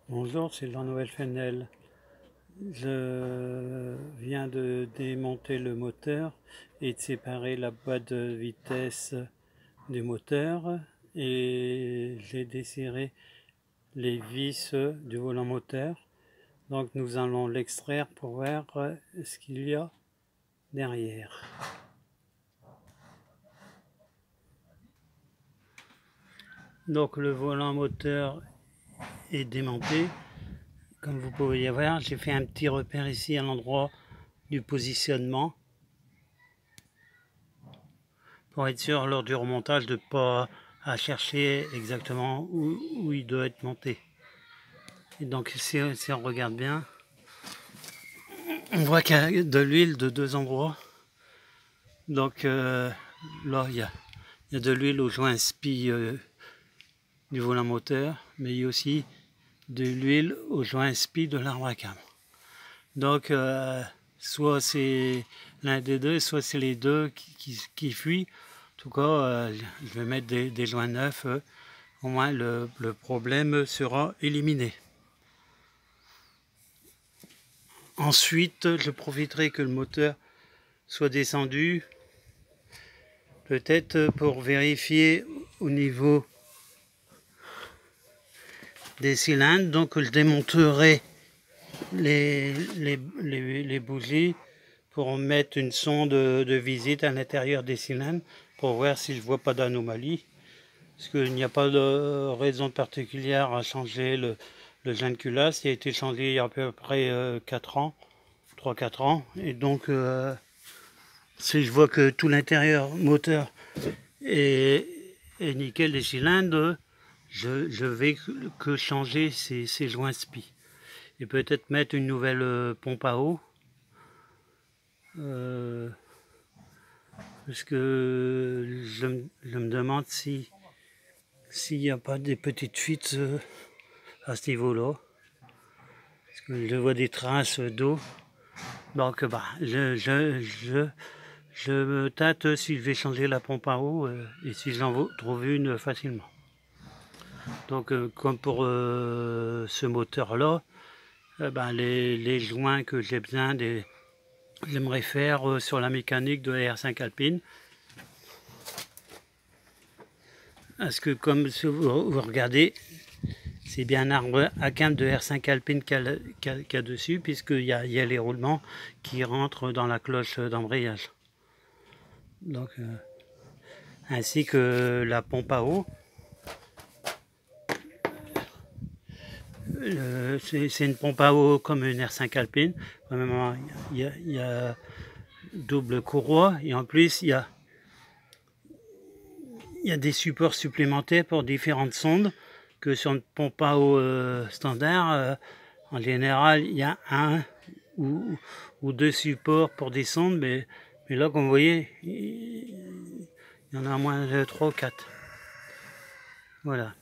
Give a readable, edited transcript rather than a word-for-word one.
Bonjour, c'est Jean-Noël Fenel. Je viens de démonter le moteur et de séparer la boîte de vitesse du moteur, et j'ai desserré les vis du volant moteur. Donc nous allons l'extraire pour voir ce qu'il y a derrière. Donc le volant moteur est démonté. Comme vous pouvez y voir, j'ai fait un petit repère ici à l'endroit du positionnement pour être sûr lors du remontage de ne pas à chercher exactement où il doit être monté. Et donc si on regarde bien, on voit qu'il y a de l'huile de deux endroits. Donc là il y a de l'huile au joint SPI du volant moteur, mais il y a aussi de l'huile au joint SPI de l'arbre à cam. Donc soit c'est l'un des deux, soit c'est les deux qui fuient. En tout cas, je vais mettre des joints neufs, au moins le problème sera éliminé. Ensuite, je profiterai que le moteur soit descendu, peut-être pour vérifier au niveau des cylindres. Donc je démonterai les bougies pour mettre une sonde de visite à l'intérieur des cylindres pour voir si je vois pas d'anomalie. Parce qu'il n'y a pas de raison particulière à changer le joint de culasse. Il a été changé il y a à peu près 4 ans, 3-4 ans. Et donc, si je vois que tout l'intérieur moteur est nickel, les cylindres, je vais que changer ces joints SPI. Et peut-être mettre une nouvelle pompe à eau. Parce que je me demande s'il n'y a pas des petites fuites à ce niveau-là. Parce que je vois des traces d'eau. Donc je me tâte si je vais changer la pompe à eau et si j'en trouve une facilement. Donc comme pour ce moteur-là, les joints que j'ai besoin, j'aimerais faire sur la mécanique de la R5 Alpine. Parce que comme vous regardez, c'est bien un arbre à cam de R5 Alpine qu'il y a dessus, puisqu'il y a les roulements qui rentrent dans la cloche d'embrayage. Donc, ainsi que la pompe à eau. C'est une pompe à eau comme une R5 Alpine. Premièrement, il y a double courroie, et en plus il y a des supports supplémentaires pour différentes sondes, que sur une pompe à eau standard, en général il y a un ou deux supports pour des sondes, mais là comme vous voyez il y en a moins de 3 ou 4. Voilà.